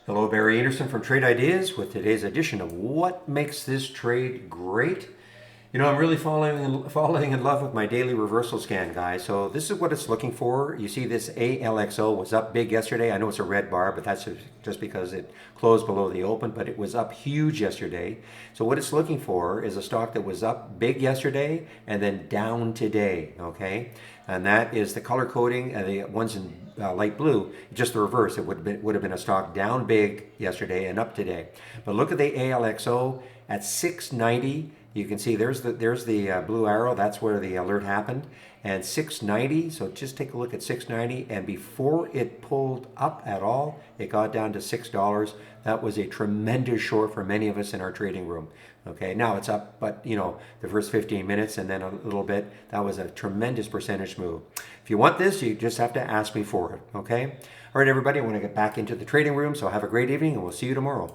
Hello, Barry Anderson from Trade Ideas with today's edition of What Makes This Trade Great? You know, I'm really falling in love with my daily reversal scan, guys. So this is what it's looking for. You see this ALXO was up big yesterday. I know it's a red bar, but that's just because it closed below the open, but it was up huge yesterday. So what it's looking for is a stock that was up big yesterday and then down today, okay? And that is the color coding, the ones in light blue, just the reverse. It would have been a stock down big yesterday and up today. But look at the ALXO at 690. You can see there's the blue arrow. That's where the alert happened. And 690, so just take a look at 690. And before it pulled up at all, it got down to $6. That was a tremendous short for many of us in our trading room. Okay, now it's up, but you know, the first 15 minutes and then a little bit, that was a tremendous percentage move. If you want this, you just have to ask me for it. Okay? All right, everybody, I want to get back into the trading room, so have a great evening and we'll see you tomorrow.